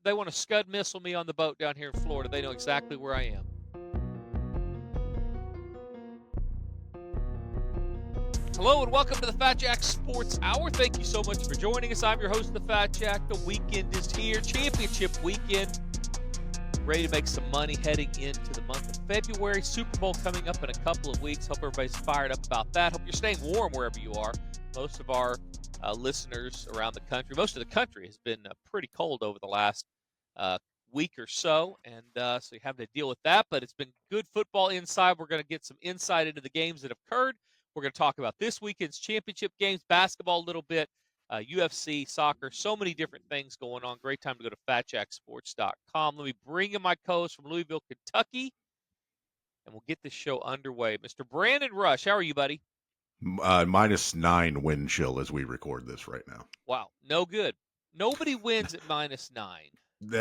they want to scud missile me on the boat down here in Florida, they know exactly where I am. Hello and welcome to the Fat Jack Sports Hour. Thank you so much for joining us. I'm your host, the Fat Jack. The weekend is here, championship weekend. Ready to make some money heading into the month of February. Super Bowl coming up in a couple of weeks. Hope everybody's fired up about that. Hope you're staying warm wherever you are. Most of our listeners around the country, most of the country has been pretty cold over the last week or so, and so you have to deal with that. But it's been good football inside. We're going to get some insight into the games that have occurred. We're going to talk about this weekend's championship games, basketball a little bit, UFC, soccer, so many different things going on. Great time to go to fatjacksports.com. Let me bring in my co-host from Louisville, Kentucky, and we'll get this show underway. Mr. Brandon Rush, how are you, buddy? -9 wind chill as we record this right now. Wow, no good. Nobody wins at -9.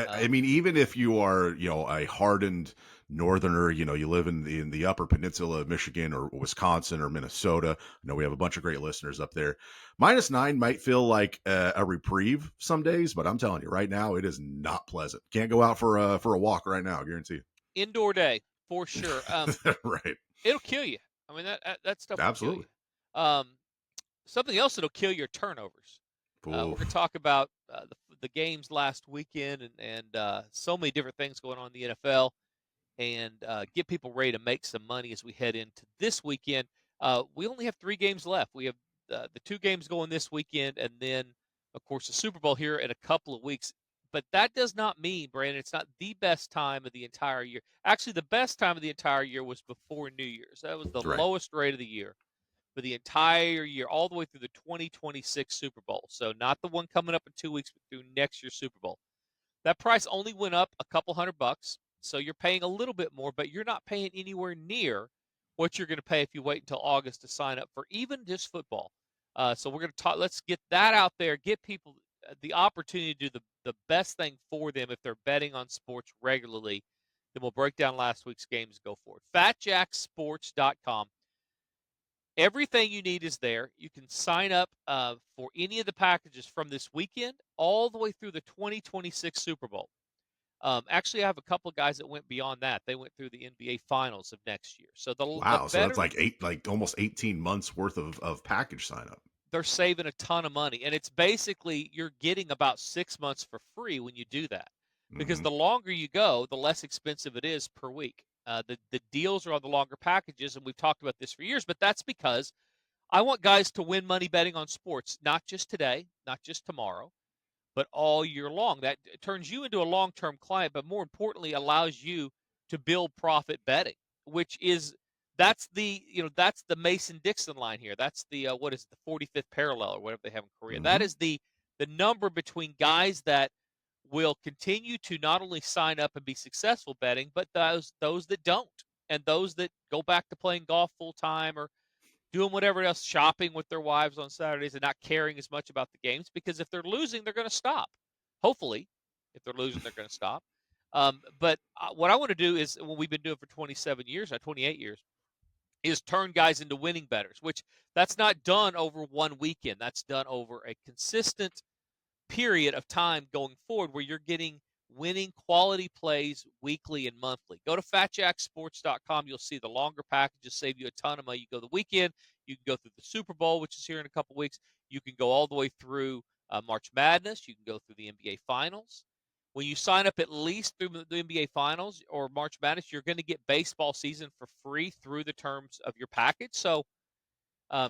I mean, even if you are, a hardened northerner, you live in the upper peninsula of Michigan or Wisconsin or Minnesota. I know we have a bunch of great listeners up there. -9 might feel like a reprieve some days, but I'm telling you right now, it is not pleasant. Can't go out for a walk right now, I guarantee you. Indoor day for sure. Right. It'll kill you. I mean, that stuff will kill Absolutely. you. Something else that'll kill your turnovers. We're going to talk about the games last weekend and so many different things going on in the NFL, and get people ready to make some money as we head into this weekend. We only have 3 games left. We have the 2 games going this weekend, and then, of course, the Super Bowl here in a couple of weeks. But that does not mean, Brandon, it's not the best time of the entire year. Actually, the best time of the entire year was before New Year's. That was the Right. lowest rate of the year for the entire year, all the way through the 2026 Super Bowl. So not the one coming up in 2 weeks, but through next year's Super Bowl. That price only went up a couple $100, so you're paying a little bit more, but you're not paying anywhere near what you're going to pay if you wait until August to sign up for even just football. So we're going to talk. Let's get that out there. Get people the opportunity to do the best thing for them if they're betting on sports regularly. Then we'll break down last week's games and go forward. FatJackSports.com. Everything you need is there. You can sign up for any of the packages from this weekend all the way through the 2026 Super Bowl. Actually, I have a couple of guys that went beyond that. They went through the NBA Finals of next year. So Wow. So that's like almost 18 months worth of package sign up. They're saving a ton of money, and it's basically you're getting about 6 months for free when you do that, because the longer you go, the less expensive it is per week. The deals are on the longer packages, and we've talked about this for years, but that's because I want guys to win money betting on sports, not just today, not just tomorrow, but all year long. That turns you into a long-term client, but more importantly, allows you to build profit betting, which is that's the Mason-Dixon line here. That's the what is it, the 45th parallel or whatever they have in Korea. That is the number between guys that will continue to not only sign up and be successful betting, but those that don't, and those that go back to playing golf full time or doing whatever else, shopping with their wives on Saturdays and not caring as much about the games, because if they're losing, they're going to stop. Hopefully, if they're losing, they're going to stop. But what I want to do is what we've been doing for 27 years, 28 years, is turn guys into winning bettors, which that's not done over one weekend. That's done over a consistent period of time going forward where you're getting winning quality plays weekly and monthly. Go to fatjacksports.com. You'll see the longer packages save you a ton of money. You go the weekend, you can go through the Super Bowl, which is here in a couple weeks. You can go all the way through March Madness. You can go through the NBA Finals. When you sign up at least through the NBA Finals or March Madness, you're going to get baseball season for free through the terms of your package. So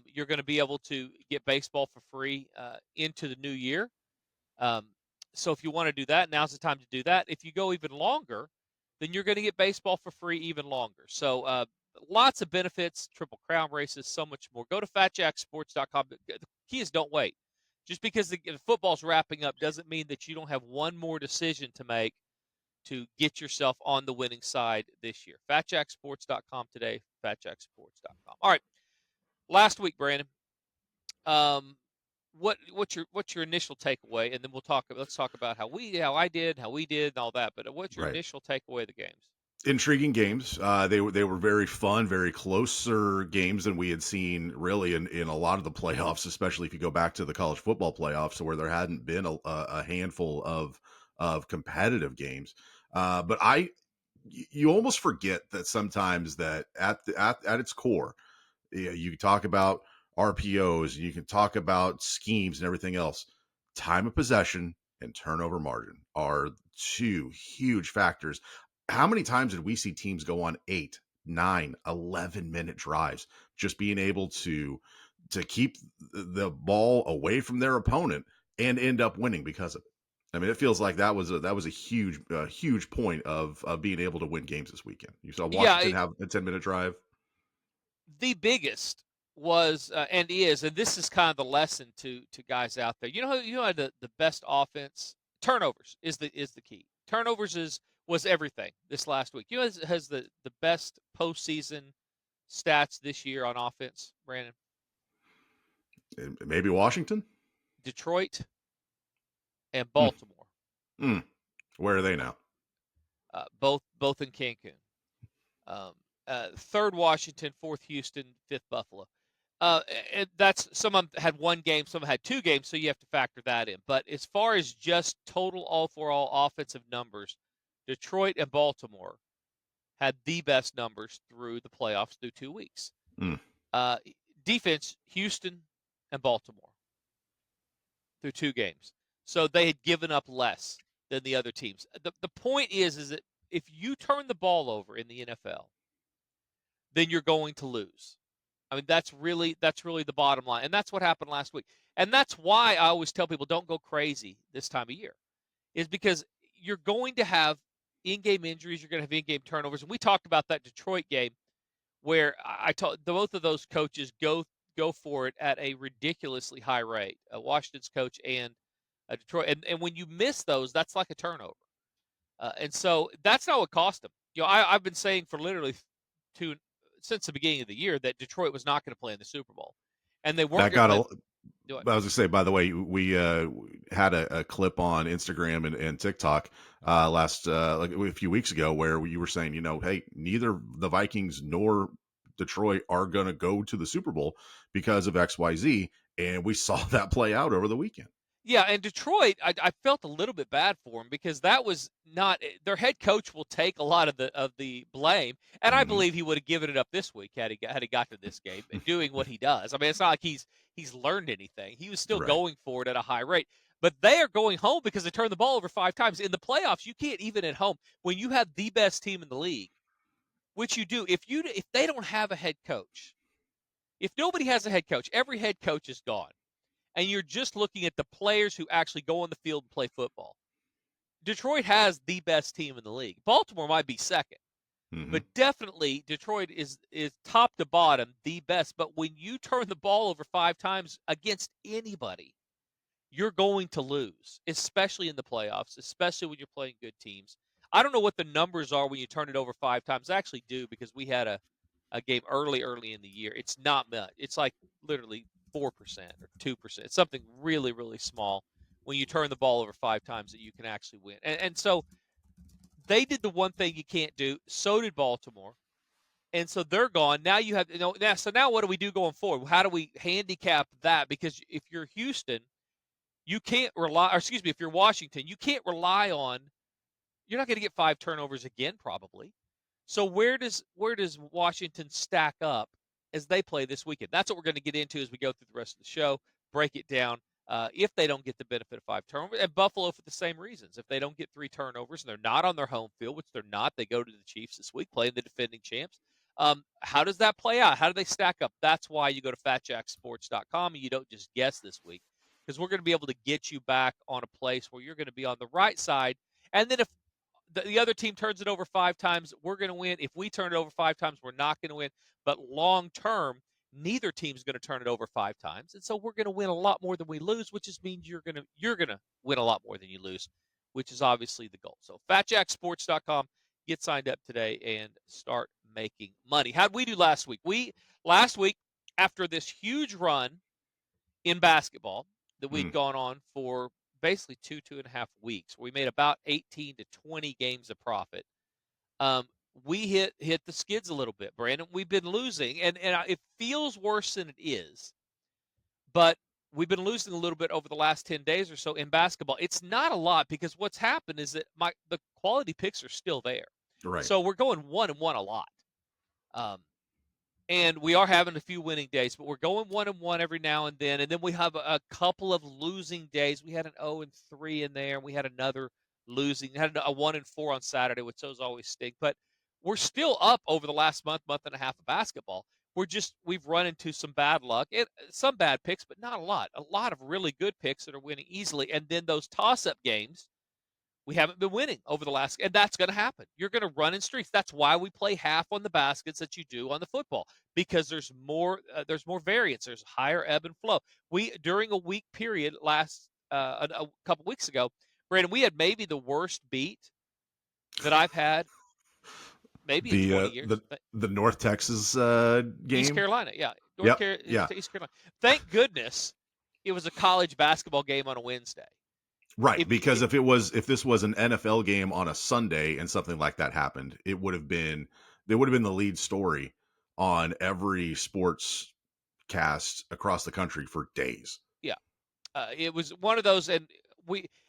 you're going to be able to get baseball for free into the new year. So if you want to do that, now's the time to do that. If you go even longer, then you're going to get baseball for free even longer. So lots of benefits, Triple Crown races, so much more. Go to fatjacksports.com. The key is don't wait. Just because the football's wrapping up doesn't mean that you don't have one more decision to make to get yourself on the winning side this year. Fatjacksports.com today, fatjacksports.com. All right, last week, Brandon. What's your initial takeaway, and then let's talk about how I did, how we did, and all that. But what's your initial takeaway of the games? Intriguing games. They were very fun, very closer games than we had seen really in a lot of the playoffs, especially if you go back to the college football playoffs, where there hadn't been a handful of of competitive games. But you almost forget that sometimes that at its core, yeah, you can talk about RPOs and you can talk about schemes and everything else. Time of possession and turnover margin are two huge factors. How many times did we see teams go on 8, 9, 11 minute drives just being able to keep the ball away from their opponent and end up winning because of it? I mean, it feels like that was a huge point of being able to win games this weekend. You saw Yeah, Washington have a 10-minute drive. the biggest was and is, and this is kind of the lesson to guys out there. The best offense turnovers is the key. Turnovers was everything this last week. Has the best postseason stats this year on offense, Brandon? Maybe Washington. Detroit and Mm, Baltimore, mm. Where are they now? both in Cancun. Um, Third Washington, fourth Houston, fifth Buffalo. And that's some of them had one game, some had two games, so you have to factor that in. But as far as just total all for all offensive numbers, Detroit and Baltimore had the best numbers through the playoffs through 2 weeks. Mm. Uh, Defense, Houston and Baltimore through two games. So they had given up less than the other teams. The point is that if you turn the ball over in the NFL, then you're going to lose. I mean, that's really the bottom line, and that's what happened last week. And that's why I always tell people don't go crazy this time of year, is because you're going to have in-game injuries, you're going to have in-game turnovers, and we talked about that Detroit game where I told both of those coaches go for it at a ridiculously high rate, Washington's coach and Detroit, and when you miss those, that's like a turnover. And so that's not what cost them. I've been saying for literally two since the beginning of the year that Detroit was not going to play in the Super Bowl, and they weren't That going to got play. a Do it. I was gonna say, by the way, we had a clip on Instagram and TikTok last like a few weeks ago where you were saying, hey, neither the Vikings nor Detroit are gonna go to the Super Bowl because of XYZ, and we saw that play out over the weekend. Yeah, and Detroit, I felt a little bit bad for him because that was not their head coach will take a lot of the blame, and I Hmm. believe he would have given it up this week had he got to this game and doing what he does. I mean, it's not like he's learned anything. He was still Right. going for it at a high rate, but they are going home because they turned the ball over 5 times in the playoffs. You can't even at home when you have the best team in the league, which you do. If they don't have a head coach, if nobody has a head coach, every head coach is gone and you're just looking at the players who actually go on the field and play football. Detroit has the best team in the league. Baltimore might be second, Hmm. but definitely Detroit is top to bottom the best. But when you turn the ball over 5 times against anybody, you're going to lose, especially in the playoffs, especially when you're playing good teams. I don't know what the numbers are when you turn it over 5 times. I actually do because we had a game early in the year. It's not much. It's like literally 4% or 2%. It's something really, really small when you turn the ball over 5 times that you can actually win. And so they did the one thing you can't do. So did Baltimore. And so they're gone. Now you have now. So now what do we do going forward? How do we handicap that? Because if you're Houston, you can't rely. Or excuse me, if you're Washington, you can't rely on. You're not going to get 5 turnovers again, probably. So where does Washington stack up as they play this weekend? That's what we're going to get into as we go through the rest of the show. Break it down. If they don't get the benefit of 5 turnovers, and Buffalo for the same reasons. If they don't get 3 turnovers and they're not on their home field, which they're not, they go to the Chiefs this week, playing the defending champs. How does that play out? How do they stack up? That's why you go to FatJackSports.com and you don't just guess this week, because we're going to be able to get you back on a place where you're going to be on the right side. And then if the other team turns it over 5 times, we're going to win. If we turn it over 5 times, we're not going to win. But long term, neither team's going to turn it over 5 times, and so we're going to win a lot more than we lose, which just means you're going to win a lot more than you lose, which is obviously the goal. So FatJackSports.com, get signed up today and start making money. How'd we do last week? We last week after this huge run in basketball that we'd Mm. gone on for basically 2.5 weeks. We made about 18 to 20 games of profit. Um, we hit the skids a little bit, Brandon. We've been losing, and it feels worse than it is. But we've been losing a little bit over the last 10 days or so in basketball. It's not a lot because what's happened is that the quality picks are still there. Right. So we're going 1-1 a lot. Um, and we are having a few winning days, but we're going 1-1 every now and then we have a couple of losing days. We had an 0-3 in there, and we had another losing. Had a 1-4 on Saturday, which those always stink. But we're still up over the last month and a half of basketball. We've run into some bad luck and some bad picks, but not a lot. A lot of really good picks that are winning easily, and then those toss-up games we haven't been winning over the last, and that's going to happen. You're going to run in streaks. That's why we play half on the baskets that you do on the football, because there's more variance. There's higher ebb and flow. We during a week period last a couple weeks ago, Brandon, we had maybe the worst beat that I've had maybe in The 20 years. the North Texas East game. Carolina, yeah, Yep. Yeah. East Carolina. Thank goodness it was a college basketball game on a Wednesday. Right, If because if this was an NFL game on a Sunday and something like that happened, it would have been the lead story on every sports cast across the country for days. Yeah, it was one of those, and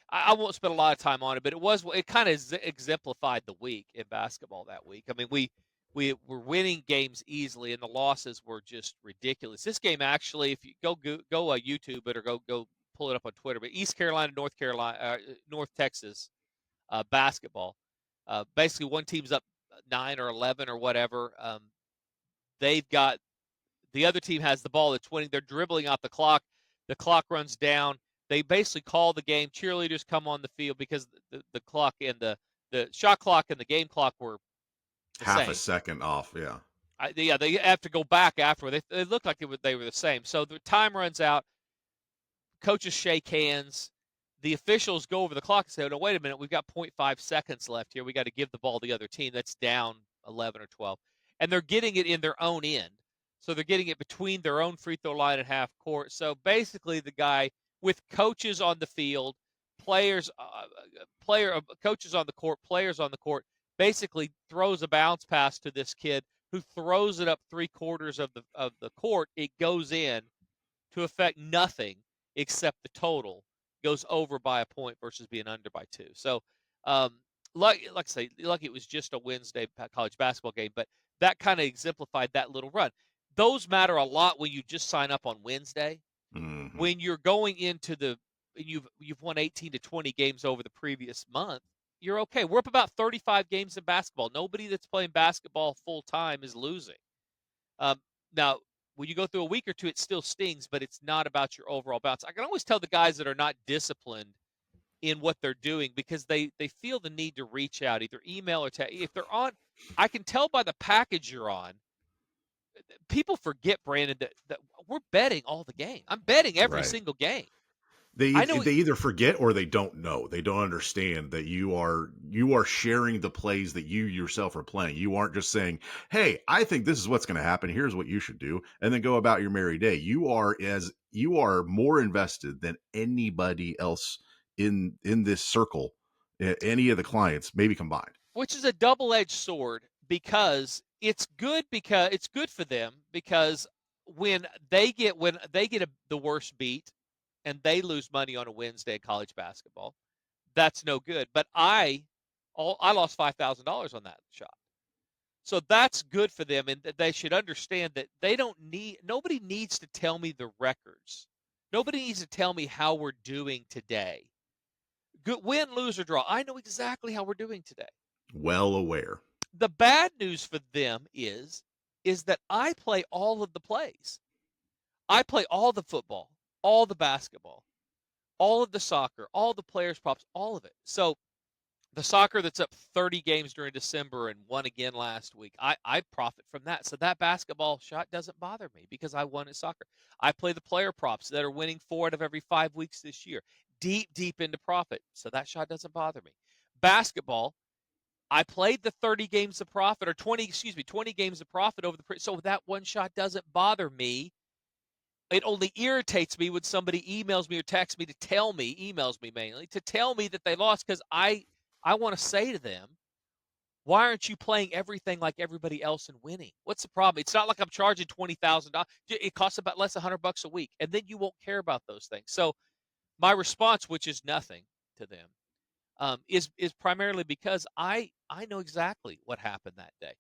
I won't spend a lot of time on it, but it kind of exemplified the week in basketball that week. I mean, we were winning games easily, and the losses were just ridiculous. This game actually, if you go YouTube it or go pull it up on Twitter, but East Carolina, North Texas basketball. Basically, one team's up 9 or 11 or whatever. They've got the other team has the ball at 20. They're dribbling out the clock. The clock runs down. They basically call the game. Cheerleaders come on the field because the clock and the shot clock and the game clock were the Half a same. second off, yeah. They have to go back afterward. They looked like they were the same. So the time runs out. Coaches shake hands. The officials go over the clock and say, "No, wait a minute. We've got 0.5 seconds left here. We got to give the ball to the other team that's down 11 or 12." And they're getting it in their own end. So they're getting it between their own free throw line and half court. So basically, the guy with coaches on the field, coaches on the court, players on the court, basically throws a bounce pass to this kid who throws it up 3/4 of the court. It goes in to affect nothing except the total goes over by a point versus being under by 2. So, like I say, like it was just a Wednesday college basketball game, but that kind of exemplified that little run. Those matter a lot when you just sign up on Wednesday. Hmm. When you're going into you've won 18 to 20 games over the previous month, you're okay. We're up about 35 games in basketball. Nobody that's playing basketball full time is losing. Now, when you go through a week or two, it still stings, but it's not about your overall bounce. I can always tell the guys that are not disciplined in what they're doing because they feel the need to reach out, either email or text. If they're on, I can tell by the package you're on. People forget, Brandon, that we're betting all the game. I'm betting every Right. single game. They I know. they either forget or they don't know. They don't understand that you are sharing the plays that you yourself are playing. You aren't just saying, "Hey, I think this is what's going to happen. Here's what you should do," and then go about your merry day. You are more invested than anybody else in this circle, any of the clients, maybe combined. Which is a double-edged sword because it's good for them because when they get the worst beat and they lose money on a Wednesday in college basketball, that's no good. But I lost $5,000 on that shot. So that's good for them, and they should understand that nobody needs to tell me the records. Nobody needs to tell me how we're doing today. Good win, lose, or draw. I know exactly how we're doing today. Well aware. The bad news for them is that I play all of the plays. I play all the football, all the basketball, all of the soccer, all the players props, all of it. So the soccer that's up 30 games during December and won again last week, I profit from that. So that basketball shot doesn't bother me because I won at soccer. I play the player props that are winning 4 out of every 5 weeks this year. Deep into profit. So that shot doesn't bother me. Basketball, I played the 30 games of profit or 20 games of profit over so that one shot doesn't bother me. It only irritates me when somebody emails me or texts me emails me mainly to tell me that they lost because I want to say to them, Why aren't you playing everything like everybody else and winning? What's the problem? It's not like I'm charging $20,000. It costs about less than $100 a week, and then you won't care about those things. So my response, which is nothing to them, is primarily because I know exactly what happened that day.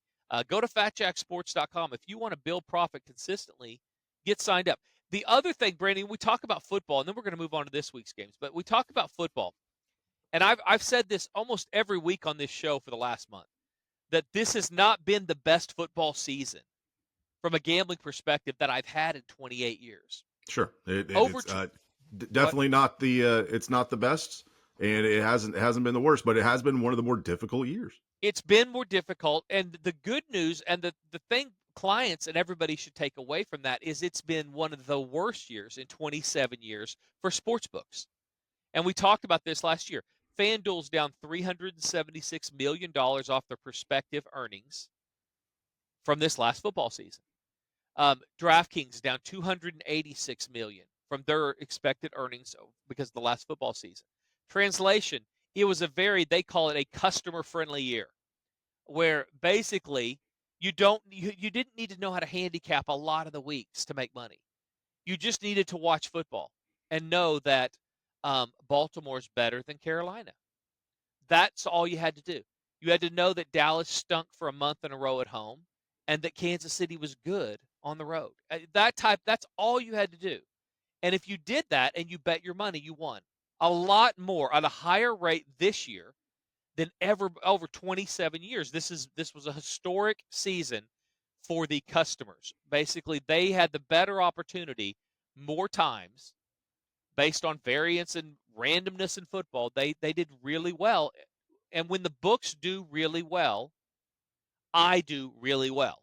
Go to fatjacksports.com if you want to build profit consistently. Get signed up. The other thing, Brandon, we talk about football, and then we're going to move on to this week's games. But we talk about football, and I've said this almost every week on this show for the last month, that this has not been the best football season from a gambling perspective that I've had in 28 years. Sure, Over it's to what definitely not the it's not the best, and it hasn't been the worst, but it has been one of the more difficult years. it's been more difficult, and the good news and the thing clients and everybody should take away from that is it's been one of the worst years in 27 years for sports books. And we talked about this last year. FanDuel's down $376 million off their prospective earnings from this last football season. DraftKings down $286 million from their expected earnings because of the last football season. Translation, it was they call it a customer friendly year, where basically you didn't need to know how to handicap a lot of the weeks to make money. You just needed to watch football and know that Baltimore's better than Carolina. That's all you had to do. You had to know that Dallas stunk for a month in a row at home and that Kansas City was good on the road. That's all you had to do. And if you did that and you bet your money, you won a lot more at a higher rate this year than ever over 27 years. This was a historic season for the customers. Basically, they had the better opportunity more times based on variance and randomness in football. They did really well. And when the books do really well, I do really well.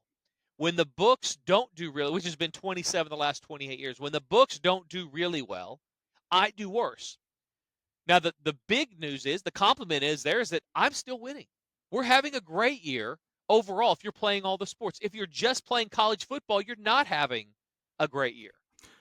When the books don't do really, which has been 27 the last 28 years, when the books don't do really well, I do worse. Now, the big news is, the compliment is there is that I'm still winning. We're having a great year overall if you're playing all the sports. If you're just playing college football, you're not having a great year.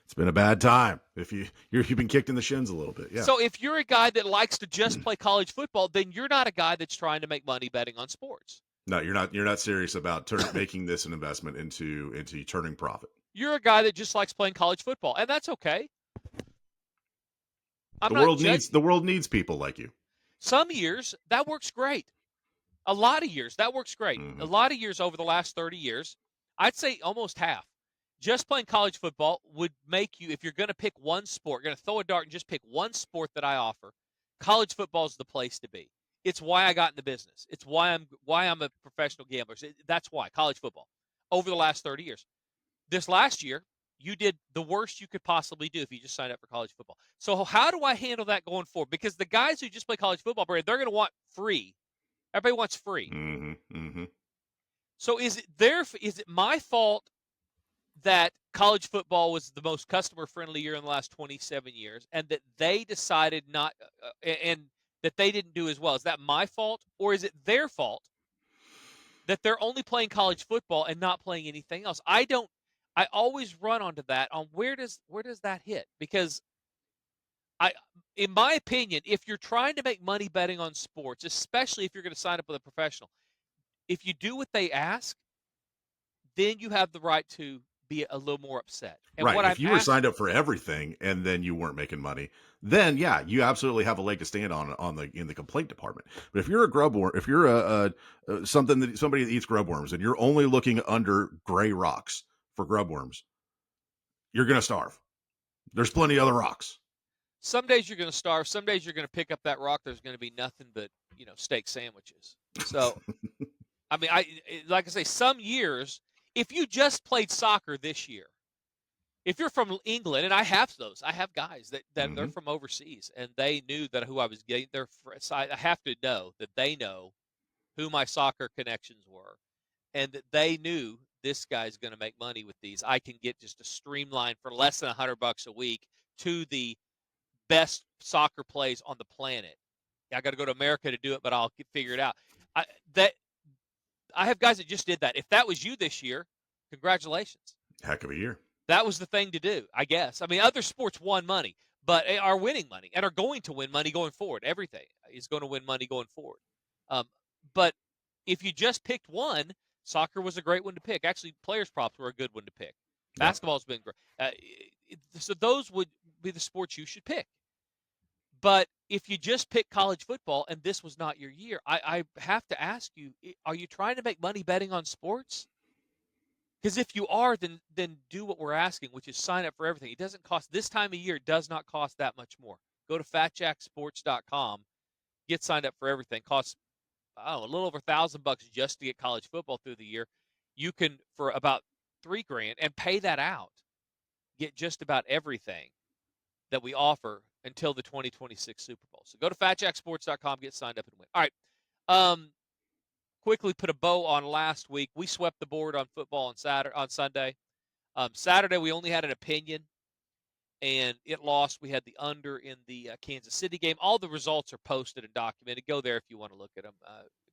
It's been a bad time. If you've been kicked in the shins a little bit, yeah. So if you're a guy that likes to just play college football, then you're not a guy that's trying to make money betting on sports. No, you're not. You're not serious about making this an investment into turning profit. You're a guy that just likes playing college football, and that's okay. I'm The not world judging. needs the world needs people like you. Some years that works great. A lot of years that works great. A Mm-hmm. lot of years over the last 30 years, I'd say almost half. Just playing college football would make you, if you're going to pick one sport, going to throw a dart and just pick one sport that I offer, college football is the place to be. It's why I got in the business. It's why I'm a professional gambler. That's why college football over the last 30 years. This last year, you did the worst you could possibly do if you just signed up for college football. So how do I handle that going forward? Because the guys who just play college football, Brad, they're going to want free. Everybody wants free. Mm-hmm. Mm-hmm. So is it my fault that college football was the most customer friendly year in the last 27 years and that they decided not and that they didn't do as well? Is that my fault, or is it their fault that they're only playing college football and not playing anything else? I always run onto that on where does that hit? Because I in my opinion, if you're trying to make money betting on sports, especially if you're going to sign up with a professional, if you do what they ask, then you have the right to be a little more upset. And Right. what If I'm you were asking, signed up for everything and then you weren't making money, then yeah, you absolutely have a leg to stand on the in the complaint department. But if you're a grub worm, if you're somebody that eats grub worms and you're only looking under gray rocks for grub worms, you're gonna starve. There's plenty of other rocks. some days you're going to starve. Some days you're going to pick up that rock. There's going to be nothing but steak sandwiches. So I mean, like I say, some years, if you just played soccer this year, if you're from England, and I have those, I have guys that they're Mm-hmm. from overseas, and they knew that who I was getting. So I have to know that they know who my soccer connections were, and that they knew this guy's going to make money with these. I can get just a streamline for less than $100 a week to the best soccer plays on the planet. I got to go to America to do it, but I'll figure it out. I, that I have guys that just did that. If that was you this year, congratulations. Heck of a year. That was the thing to do, I guess. I mean, other sports won money, but are winning money and are going to win money going forward. Everything is going to win money going forward. Um, but if you just picked one, soccer was a great one to pick. Actually, players props were a good one to pick. Yeah. Basketball's been great. So those would be the sports you should pick. But if you just pick college football and this was not your year, I have to ask you: are you trying to make money betting on sports? Because if you are, then do what we're asking, which is sign up for everything. It doesn't cost this time of year. It does not cost that much more. Go to fatjacksports.com, get signed up for everything. Costs a little over $1,000 just to get college football through the year. You can for about $3,000 and pay that out. Get just about everything that we offer until the 2026 Super Bowl. So go to fatjacksports.com, get signed up, and win. All right. Um, quickly put a bow on last week. We swept the board on football on Sunday. Saturday we only had an opinion, and it lost. We had the under in the Kansas City game. All the results are posted and documented. Go there if you want to look at them.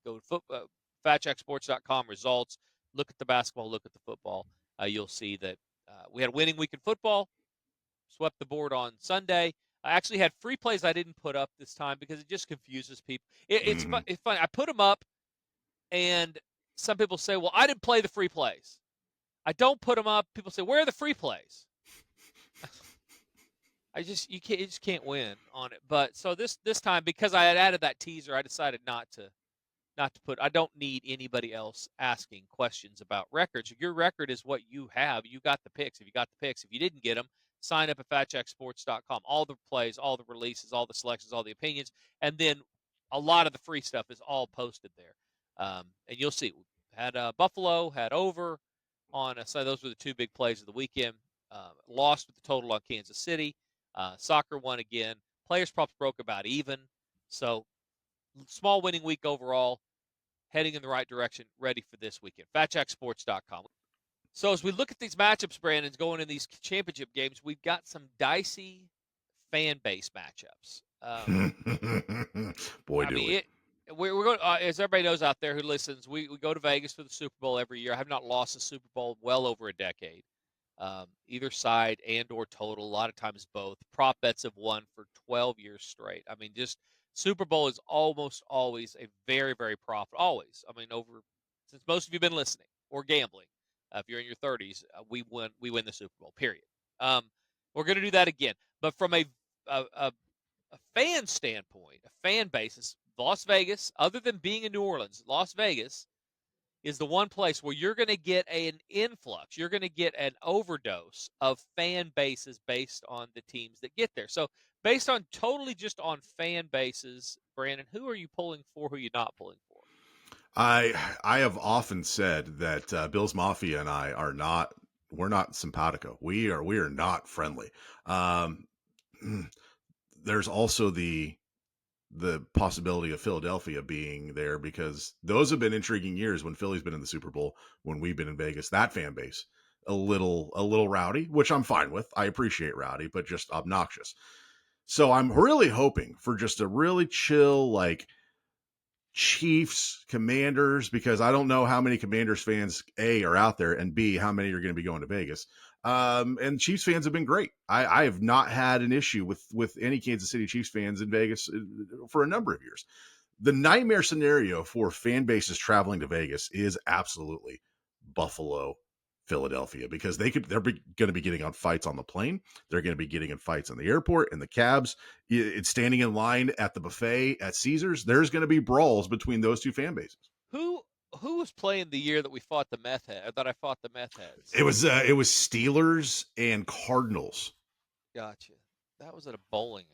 Go to fatjacksports.com results. Look at the basketball. Look at the football. You'll see that we had a winning week in football. Swept the board on Sunday. I actually had free plays I didn't put up this time because it just confuses people. Hmm. It's funny. I put them up, and some people say, "Well, I didn't play the free plays." I don't put them up. People say, "Where are the free plays?" You just can't win on it. But so this time, because I had added that teaser, I decided not to put. I don't need anybody else asking questions about records. Your record is what you have. You got the picks. If you got the picks, if you didn't get them, sign up at fatjacksports.com. All the plays, all the releases, all the selections, all the opinions, and then a lot of the free stuff is all posted there. And you'll see. Had Buffalo, had over on. So those were the two big plays of the weekend. Lost with the total on Kansas City. Soccer won again. Players props broke about even. So small winning week overall, heading in the right direction, ready for this weekend. FatJackSports.com. So as we look at these matchups, Brandon's going in these championship games, we've got some dicey fan base matchups. Boy, I do mean, we. we're going as everybody knows out there who listens. We go to Vegas for the Super Bowl every year. I have not lost a Super Bowl well over a decade. Either side and or total. A lot of times both. Prop bets have won for 12 years straight. I mean, just Super Bowl is almost always a very, very profitable. Always. I mean, over since most of you have been listening or gambling. If you're in your 30s, we win the Super Bowl. Period. Um, we're going to do that again, but from a, a a fan standpoint, a fan basis, Las Vegas, other than being in New Orleans, Las Vegas is the one place where you're going to get an influx. You're going to get an overdose of fan bases based on the teams that get there. So, based on totally just on fan bases, Brandon, who are you pulling for? Who are you not pulling for? I have often said that Bill's Mafia and I are not, we're not simpatico. We are not friendly. Um, there's also the possibility of Philadelphia being there because those have been intriguing years when Philly's been in the Super Bowl, when we've been in Vegas. That fan base a little rowdy, which I'm fine with. I appreciate rowdy, but just obnoxious. So I'm really hoping for just a really chill, like Chiefs, Commanders, because I don't know how many Commanders fans A are out there, and B how many are going to be going to Vegas. And Chiefs fans have been great. I have not had an issue with any Kansas City Chiefs fans in Vegas for a number of years. The nightmare scenario for fan bases traveling to Vegas is absolutely Buffalo, Philadelphia, because they're going to be getting on fights on the plane. They're going to be getting in fights in the airport, in the cabs. It's standing in line at the buffet at Caesars. There's going to be brawls between those two fan bases. Who who was playing the year that we fought the meth head? That I fought the meth heads. It was Steelers and Cardinals. Gotcha. That was at a bowling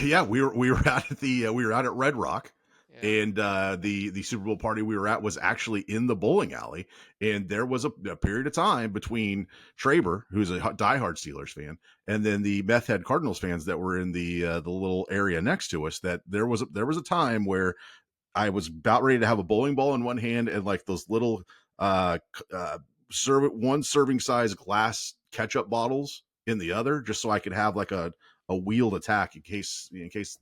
Yeah, alley. we were out at the we were out at Red Rock, Yeah. and the Super Bowl party we were at was actually in the bowling alley, and there was a period of time between Traber, who's a diehard Steelers fan, and then the meth head Cardinals fans that were in the little area next to us. That there was a time where I was about ready to have a bowling ball in one hand and like those little uh one serving size glass ketchup bottles in the other, just so I could have like a wheeled attack in case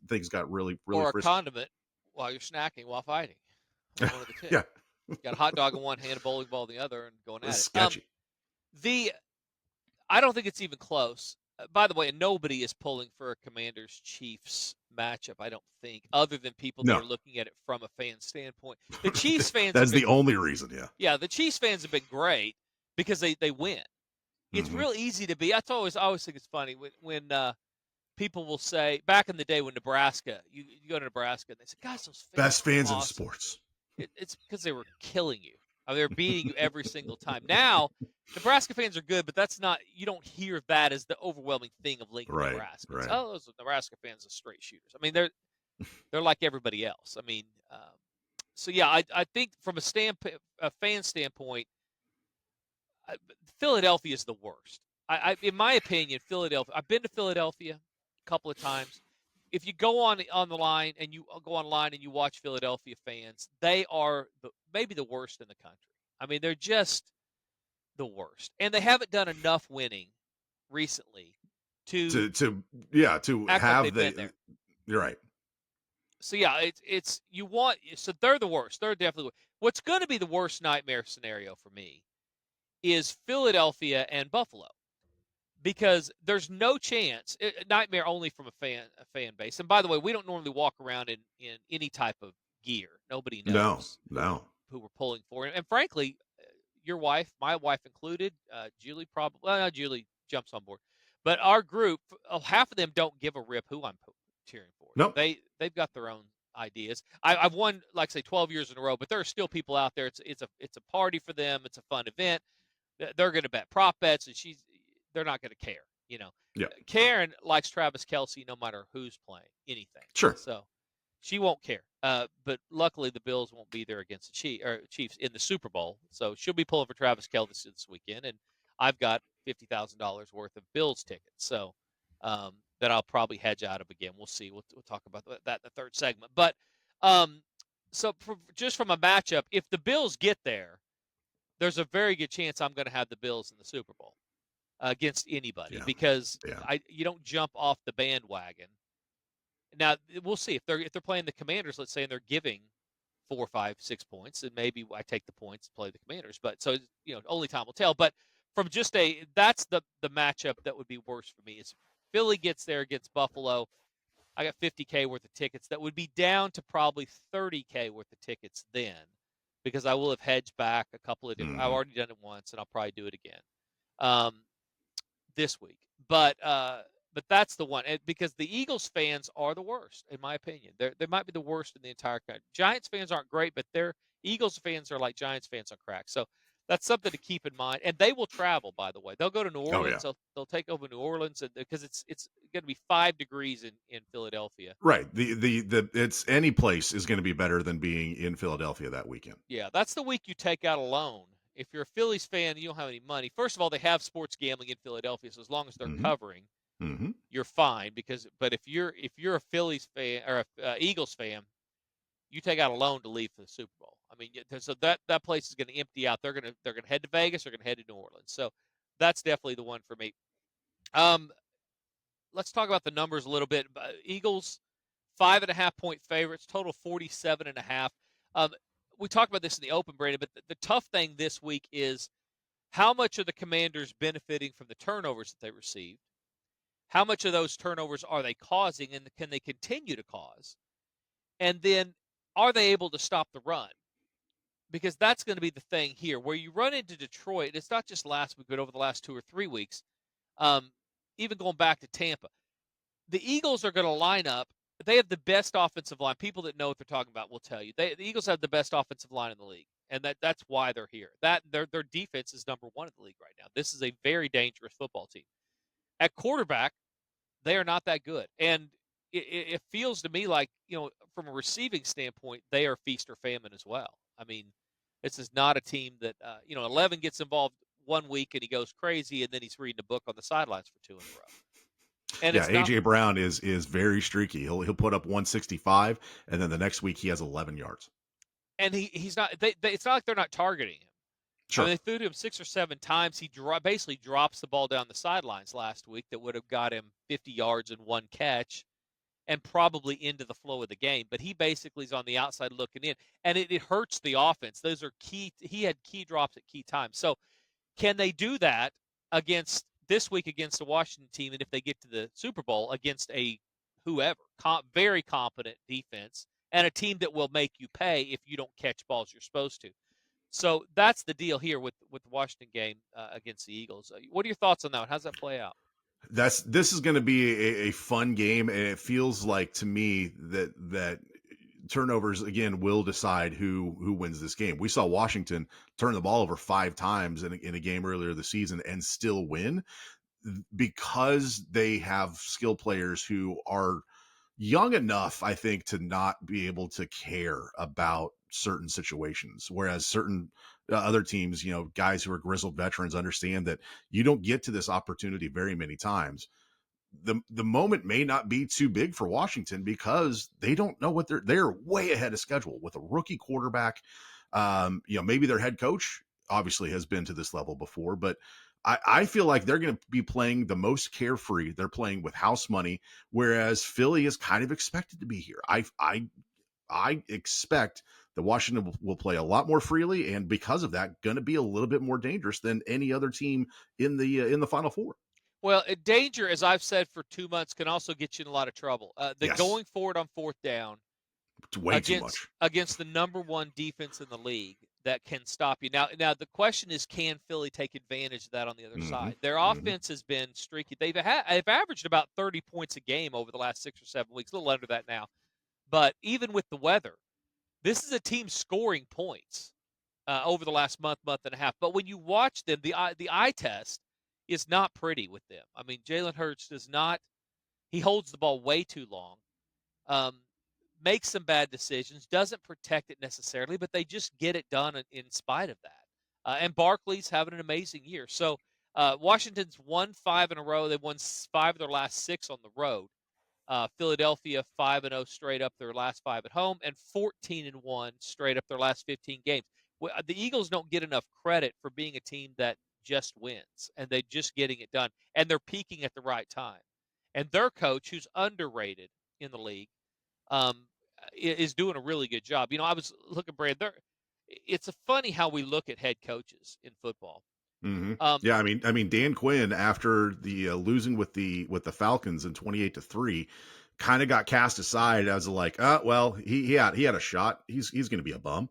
things got really really Or a frisky. condiment while you're snacking while fighting. One of the two. Yeah, Got a hot dog in one hand, a bowling ball in the other, and going it was at it. sketchy. The I don't think it's even close. By the way, nobody is pulling for a Commanders Chiefs matchup, I don't think, other than people that No, are looking at it from a fan standpoint. The Chiefs fans have that's been, the only reason. Yeah. yeah, the Chiefs fans have been great because they win. It's Hmm. real easy to be. I always think it's funny when people will say back in the day when Nebraska, you go to Nebraska and they say, "Gosh, those fans Best are fans in awesome." sports. It's because they were killing you. I mean, they're beating you every single time. Now, Nebraska fans are good, but that's not. You don't hear that as the overwhelming thing of Lincoln, Right. Nebraska. It's Right. those Nebraska fans are straight shooters. I mean, they're like everybody else. I mean, so yeah, I think from a fan standpoint, Philadelphia is the worst. In my opinion, Philadelphia. I've been to Philadelphia a couple of times. If you go on the line and you go online and you watch Philadelphia fans, they are maybe the worst in the country. I mean, they're just the worst, and they haven't done enough winning recently to To yeah, to act like have they've been the there. you're right. So yeah, it's you want so they're the worst. They're definitely what's going to be the worst nightmare scenario for me is Philadelphia and Buffalo because there's no chance nightmare only from a fan base. And by the way, we don't normally walk around in any type of gear. Nobody No, knows no. who we're pulling for. And frankly, your wife, my wife included, Julie probably well, not Julie jumps on board, but our group, half of them don't give a rip who I'm cheering for. Nope. They've got their own ideas. I've won like say 12 years in a row, but there are still people out there. It's a party for them. It's a fun event. They're going to bet prop bets, and they're not going to care. You know, Yeah. Karen likes Travis Kelsey no matter who's playing anything. Sure. So she won't care. But luckily, the Bills won't be there against the Chiefs in the Super Bowl, so she'll be pulling for Travis Kelce this weekend, and I've got $50,000 worth of Bills tickets, so that I'll probably hedge out of again. We'll see. We'll talk about that in the third segment. But um, so just from a matchup, if the Bills get there, there's a very good chance I'm going to have the Bills in the Super Bowl against anybody Yeah. because Yeah. you don't jump off the bandwagon. Now we'll see if they're playing the Commanders, let's say, and they're giving 4, 5, 6 points, and maybe I take the points and play the Commanders. But so only time will tell. But from just that's the matchup that would be worse for me is Philly gets there against Buffalo. I got 50K worth of tickets. That would be down to probably 30K worth of tickets then, because I will have hedged back a couple of different. I've Hmm. already done it once, and I'll probably do it again. This week. But that's the one because the Eagles fans are the worst in my opinion. They might be the worst in the entire country. Giants fans aren't great, but their Eagles fans are like Giants fans on crack. So that's something to keep in mind. And they will travel, by the way. They'll go to New Oh yeah. Orleans. They'll take over New Orleans because it's going to be 5 degrees in Philadelphia. Right. The it's any place is going to be better than being in Philadelphia that weekend. Yeah, that's the week you take out a loan. If you're a Phillies fan, you don't have any money. First of all, they have sports gambling in Philadelphia, so as long as they're Hmm. covering, Hmm. you're fine but if you're a Phillies fan or a Eagles fan, you take out a loan to leave for the Super Bowl. I mean, so that place is going to empty out. They're going to head to Vegas. They're going to head to New Orleans. So that's definitely the one for me. Um, let's talk about the numbers a little bit. Eagles 5.5 point favorites, total 47.5. Um, we talked about this in the open, Brandon, but the tough thing this week is how much are the Commanders benefiting from the turnovers that they received? How much of those turnovers are they causing, and can they continue to cause? And then are they able to stop the run? Because that's going to be the thing here. Where you run into Detroit, it's not just last week, but over the last 2 or 3 weeks, um, even going back to Tampa, the Eagles are going to line up. They have the best offensive line. People that know what they're talking about will tell you. The Eagles have the best offensive line in the league, and that's why they're here. That their defense is number one in the league right now. This is a very dangerous football team. At quarterback, they are not that good. And it feels to me like, from a receiving standpoint, they are feast or famine as well. I mean, this is not a team that, 11 gets involved one week and he goes crazy, and then he's reading a book on the sidelines for two in a row. And Yeah, it's not, AJ Brown is very streaky. He'll put up 165, and then the next week he has 11 yards. and he's not, it's not like they're not targeting him. I mean, Sure. they threw to him 6 or 7 times. He basically drops the ball down the sidelines last week that would have got him 50 yards and one catch and probably into the flow of the game. But he basically is on the outside looking in, and it hurts the offense. Those are key. He had key drops at key times. So can they do that against this week against the Washington team? And if they get to the Super Bowl against a whoever. Very competent defense and a team that will make you pay if you don't catch balls you're supposed to. So that's the deal here with the Washington game against the Eagles. What are your thoughts on that one? How's that play out? This is going to be a fun game, and it feels like to me that turnovers again will decide who wins this game. We saw Washington turn the ball over 5 times in a game earlier this season and still win because they have skill players who are young enough, I think, to not be able to care about certain situations. Whereas certain other teams, guys who are grizzled veterans understand that you don't get to this opportunity very many times. The moment may not be too big for Washington because they don't know what they're way ahead of schedule with a rookie quarterback. Maybe their head coach obviously has been to this level before, but I feel like they're going to be playing the most carefree. They're playing with house money, whereas Philly is kind of expected to be here. I expect that Washington will play a lot more freely, and because of that, going to be a little bit more dangerous than any other team in the Final Four. Well, danger, as I've said for 2 months, can also get you in a lot of trouble. The Yes, going forward on fourth down it's way too against much. against the number one defense in the league that can stop you. Now the question is, can Philly take advantage of that on the other Hmm. side? Their Hmm. offense has been streaky. They've averaged about 30 points a game over the last 6 or 7 weeks, a little under that now. But even with the weather, this is a team scoring points over the last month and a half. But when you watch them, the eye test is not pretty with them. I mean, Jalen Hurts does not. He holds the ball way too long. Um, Makes some bad decisions, doesn't protect it necessarily, but they just get it done in spite of that. And Barkley's having an amazing year. So Washington's won 5 in a row. They've won 5 of their last 6 on the road. Philadelphia 5-0 straight up their last 5 at home, and 14-1 straight up their last 15 games. The Eagles don't get enough credit for being a team that just wins, and they're just getting it done, and they're peaking at the right time. And their coach, who's underrated in the league, um, is doing a really good job. I was looking, Brad. It's a funny how we look at head coaches in football. Hmm. Um, Yeah, I mean, Dan Quinn after the losing with the Falcons in 28-3, kind of got cast aside as like, well, he had a shot. He's going to be a bum.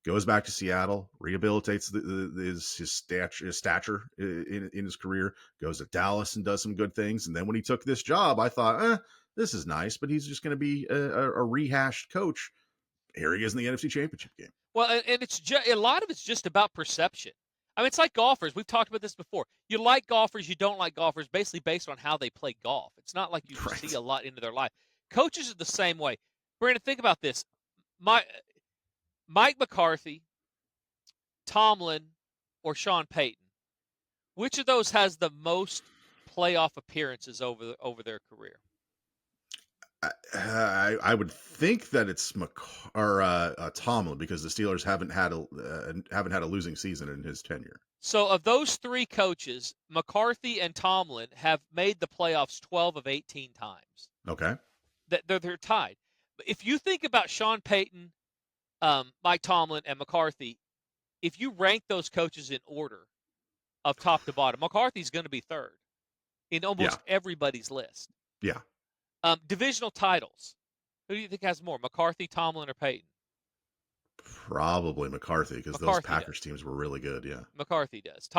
Goes back to Seattle, rehabilitates his stature in his career. Goes to Dallas and does some good things. And then when he took this job, I thought, this is nice, but he's just going to be a rehashed coach. Here he is in the NFC Championship game. well, and a lot of it's just about perception. I mean, it's like golfers. We've talked about this before. You like golfers, you don't like golfers, basically based on how they play golf. It's not like you see Right. a lot into their life. Coaches are the same way. Brandon, think about this. My Mike McCarthy, Tomlin, or Sean Payton. Which of those has the most playoff appearances over their career? I would think that it's Tomlin because the Steelers haven't had a losing season in his tenure. So of those three coaches, McCarthy and Tomlin have made the playoffs 12 of 18 times. Okay. They're tied. But if you think about Sean Payton, Mike Tomlin, and McCarthy, if you rank those coaches in order of top to bottom, McCarthy's going to be third in Yeah. almost everybody's list. Yeah. Divisional titles. Who do you think has more, McCarthy, Tomlin, or Payton? Probably McCarthy because those McCarthy Packers does. teams were really good. Yeah. McCarthy does.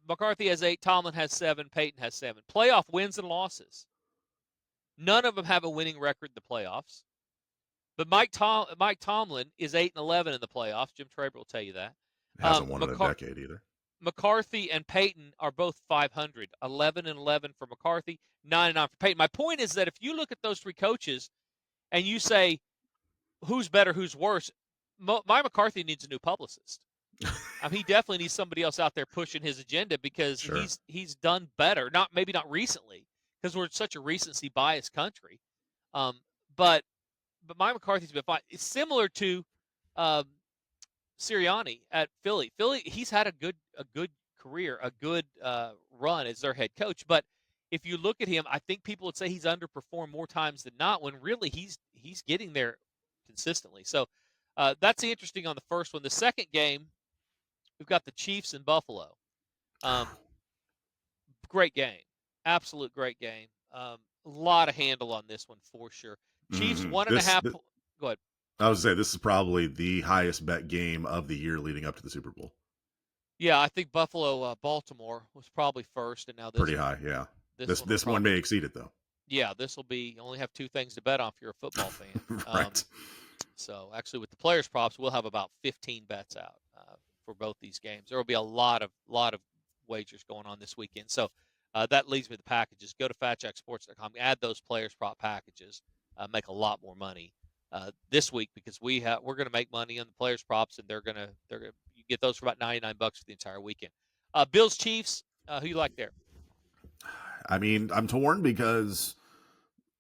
McCarthy has 8. Tomlin has 7. Payton has 7. Playoff wins and losses. None of them have a winning record in the playoffs. But Mike Tomlin is 8-11 in the playoffs. Jim Traber will tell you that. Hasn't won in a McCar- decade either. McCarthy and Payton are both 500. 11-11 for McCarthy, 9-9 for Payton. My point is that if you look at those three coaches and you say who's better, who's worse, Mike McCarthy needs a new publicist. He definitely needs somebody else out there pushing his agenda because Sure. he's done better. Maybe not recently because we're such a recency biased country. Um, but Mike McCarthy's been fine. It's similar to um, Sirianni at Philly. Philly, he's had a good career, a good run as their head coach. But if you look at him, I think people would say he's underperformed more times than not. When really he's getting there consistently. So that's interesting on the first one. The second game, we've got the Chiefs in Buffalo. Um, Great game, absolute great game. A lot of handle on this one for sure. Chiefs Mm-hmm. 1.5. Go ahead. I would say this is probably the highest bet game of the year leading up to the Super Bowl. Yeah, I think Buffalo, Baltimore was probably first, and now this Pretty one, high, yeah. this This one will this one probably, may exceed it though. yeah, this will be. You only have two things to bet on if you're a football fan. Right. So actually, with the players props, we'll have about 15 bets out for both these games. There will be a lot of wagers going on this weekend. So that leads me to the packages. Go to FatJackSports.com, add those players prop packages, make a lot more money this week because we're going to make money on the players props, and they're gonna you get those for about $99 for the entire weekend. Bills Chiefs, who you like there? I mean, I'm torn because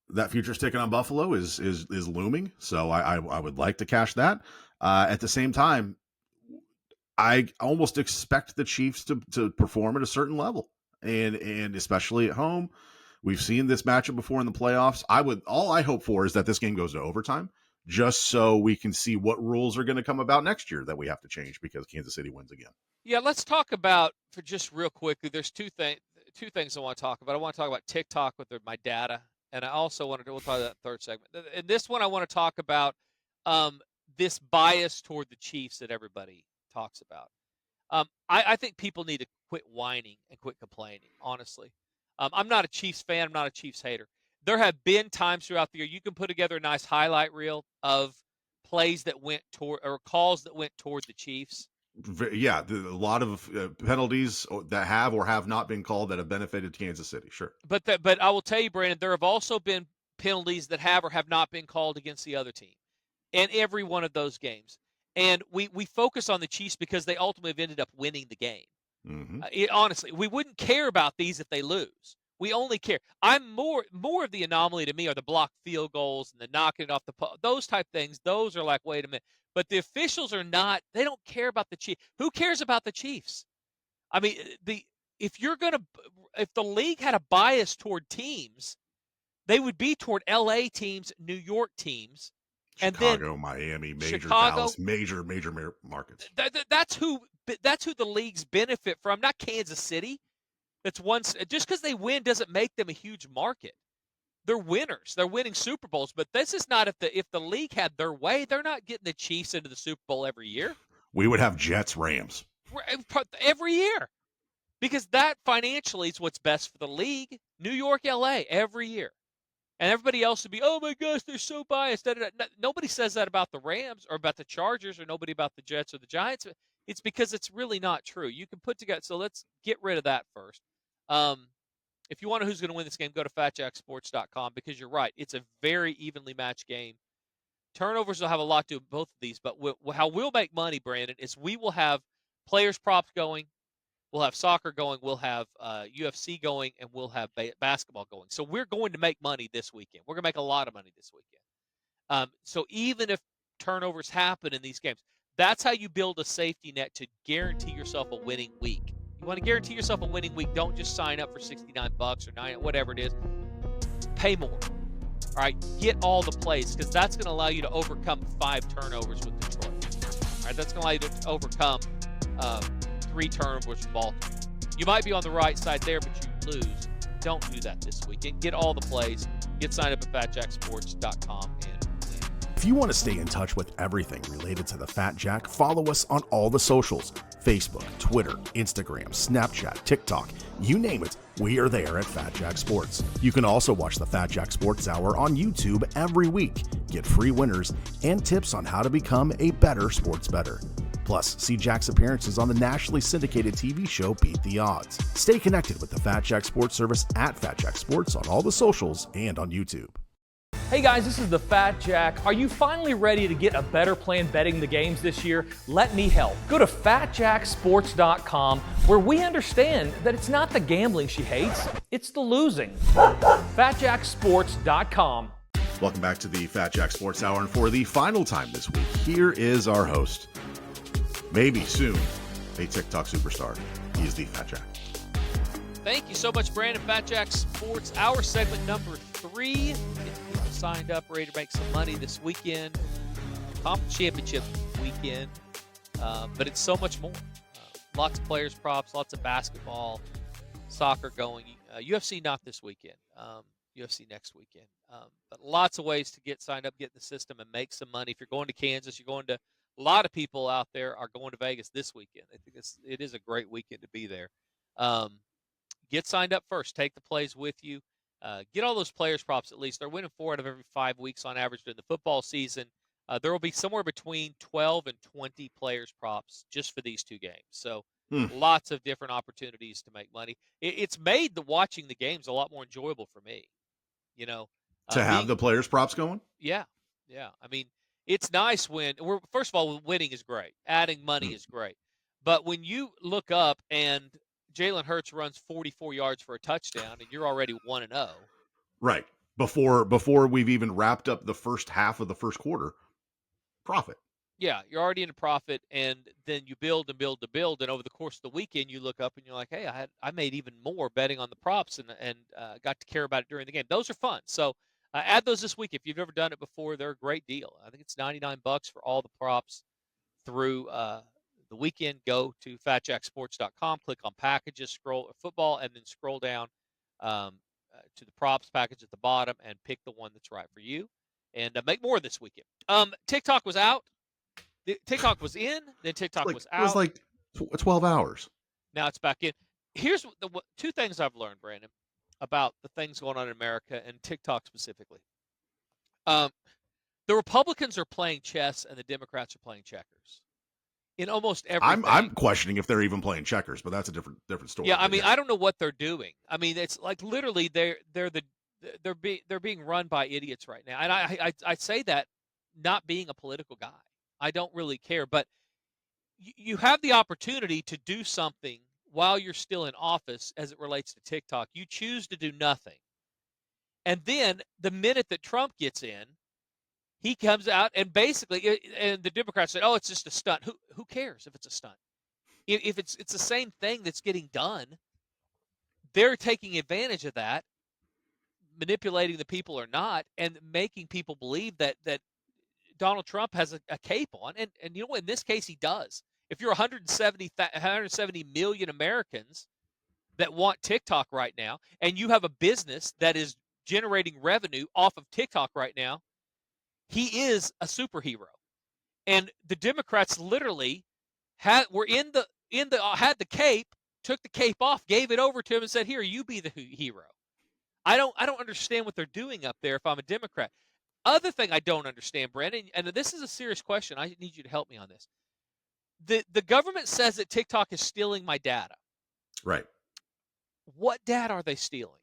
that future's ticket on Buffalo is looming. So I would like to cash that. At the same time, I almost expect the Chiefs to perform at a certain level, and especially at home. We've seen this matchup before in the playoffs. All I hope for is that this game goes to overtime, just so we can see what rules are going to come about next year that we have to change because Kansas City wins again. Yeah, let's talk about for just real quickly. There's two things I want to talk about. I want to talk about TikTok with my data, and I also want to we'll talk about that third segment. In this one, I want to talk about this bias toward the Chiefs that everybody talks about. I think people need to quit whining and quit complaining. Honestly, I'm not a Chiefs fan. I'm not a Chiefs hater. There have been times throughout the year you can put together a nice highlight reel of plays that went toward or calls that went toward the Chiefs. Yeah, a lot of penalties that have or have not been called that have benefited Kansas City. Sure, but I will tell you, Brandon, there have also been penalties that have or have not been called against the other team in every one of those games. And we focus on the Chiefs because they ultimately have ended up winning the game. mm-hmm. Honestly, we wouldn't care about these if they lose. We only care. I'm more of the anomaly to me are the blocked field goals and the knocking it off those type things. Those are like, wait a minute. But the officials are not. They don't care about the Chiefs. Who cares about the Chiefs? I mean, if the league had a bias toward teams, they would be toward L.A. teams, New York teams, Chicago, and then Miami, major Chicago, Dallas, major markets. That's who the leagues benefit from, not Kansas City. That's just because they win doesn't make them a huge market. They're winners. They're winning Super Bowls, but this is not if the league had their way, they're not getting the Chiefs into the Super Bowl every year. We would have Jets, Rams every year because that financially is what's best for the league. New York, LA every year. And everybody else would be, oh my gosh, they're so biased. Nobody says that about the Rams or about the Chargers or nobody about the Jets or the Giants. It's because it's really not true. You can put together. So let's get rid of that first. If you want to know who's going to win this game, go to FatJackSports.com because you're right. It's a very evenly matched game. Turnovers will have a lot to do with both of these, but how we'll make money, Brandon, is we will have players props going. We'll have soccer going. We'll have UFC going, and we'll have basketball going. So we're going to make money this weekend. We're going to make a lot of money this weekend. So even if turnovers happen in these games, that's how you build a safety net to guarantee yourself a winning week. You want to guarantee yourself a winning week, don't just sign up for $69 or $9, whatever it is. Pay more. All right, get all the plays because that's going to allow you to overcome 5 turnovers with Detroit. All right, that's going to allow you to overcome 3 turnovers with Baltimore. You might be on the right side there, but you lose. Don't do that this weekend. Get all the plays. Get signed up at FatJackSports.com and if you want to stay in touch with everything related to the Fat Jack, follow us on all the socials: Facebook, Twitter, Instagram, Snapchat, TikTok, you name it, we are there at Fat Jack Sports. You can also watch the Fat Jack Sports Hour on YouTube every week. Get free winners and tips on how to become a better sports bettor. Plus, see Jack's appearances on the nationally syndicated TV show Beat the Odds. Stay connected with the Fat Jack Sports Service at Fat Jack Sports on all the socials and on YouTube. Hey guys, this is the Fat Jack. Are you finally ready to get a better plan betting the games this year? Let me help. Go to FatJackSports.com where we understand that it's not the gambling she hates, it's the losing. FatJackSports.com. Welcome back to the Fat Jack Sports Hour, and for the final time this week, here is our host. Maybe soon, a TikTok superstar. He is the Fat Jack. thank you so much, Brandon. Fat Jack Sports Hour segment number 3. Getting people signed up, ready to make some money this weekend. Conference championship weekend. But it's so much more. Lots of players props, lots of basketball, soccer going. UFC not this weekend. UFC next weekend. But lots of ways to get signed up, get in the system, and make some money. If you're going to Kansas, you're going to a lot of people out there are going to Vegas this weekend. I think it is a great weekend to be there. Get signed up first. Take the plays with you. Get all those players props at least. They're winning 4 out of every 5 weeks on average during the football season. There will be somewhere between 12 and 20 players props just for these 2 games. So lots of different opportunities to make money. It's made watching the games a lot more enjoyable for me. To have the players props going? Yeah. I mean, it's nice when first of all, winning is great. Adding money is great. But when you look up and Jalen Hurts runs 44 yards for a touchdown and you're already 1-0. Right. Before we've even wrapped up the first half of the first quarter, profit. Yeah, you're already in a profit, and then you build and build to build, and over the course of the weekend, you look up and you're like, hey, I made even more betting on the props and got to care about it during the game. Those are fun. So add those this week if you've never done it before. They're a great deal. I think it's $99 for all the props through the weekend. Go to fatjacksports.com, click on packages, scroll football, and then scroll down to the props package at the bottom and pick the one that's right for you, and make more this weekend. TikTok was out. TikTok was in, then TikTok was out. It was like 12 hours. Now it's back in. Here's the 2 things I've learned, Brandon, about the things going on in America and TikTok specifically. The Republicans are playing chess and the Democrats are playing checkers in almost everything. I'm questioning if they're even playing checkers, but that's a different story. Yeah, I mean, I don't know what they're doing. I mean, it's like literally they're being run by idiots right now. And I say that not being a political guy. I don't really care, but you have the opportunity to do something while you're still in office as it relates to TikTok. You choose to do nothing. And then the minute that Trump gets in, he comes out and basically, and the Democrats say, oh, it's just a stunt. Who cares if it's a stunt? If it's the same thing that's getting done, they're taking advantage of that, manipulating the people or not, and making people believe that Donald Trump has a cape on. And you know what? In this case, he does. If you're 170 million Americans that want TikTok right now, and you have a business that is generating revenue off of TikTok right now, he is a superhero. And the Democrats literally had the cape, took the cape off, gave it over to him, and said, "Here, you be the hero." I don't understand what they're doing up there if I'm a Democrat. Other thing I don't understand, Brandon, and this is a serious question. I need you to help me on this. The government says that TikTok is stealing my data. Right. What data are they stealing?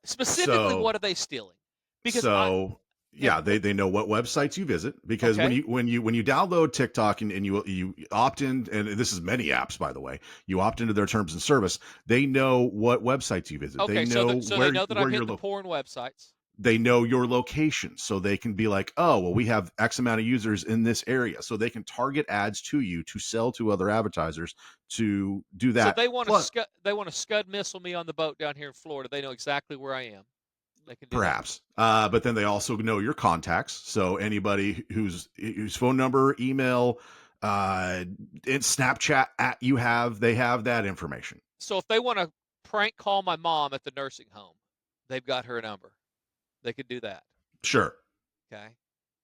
Specifically, what are they stealing? Because they know what websites you visit, because when you download TikTok and you opt in, and this is many apps, by the way, you opt into their terms and service, they know what websites you visit. Okay, they know they know that I'm hitting the porn websites. They know your location, so they can be like, oh, well, we have X amount of users in this area, so they can target ads to you to sell to other advertisers to do that. So they want to scud missile me on the boat down here in Florida. They know exactly where I am. They can do perhaps, but then they also know your contacts. So anybody whose phone number, email, and Snapchat they have that information. So if they want to prank call my mom at the nursing home, they've got her number. They could do that. Sure. Okay.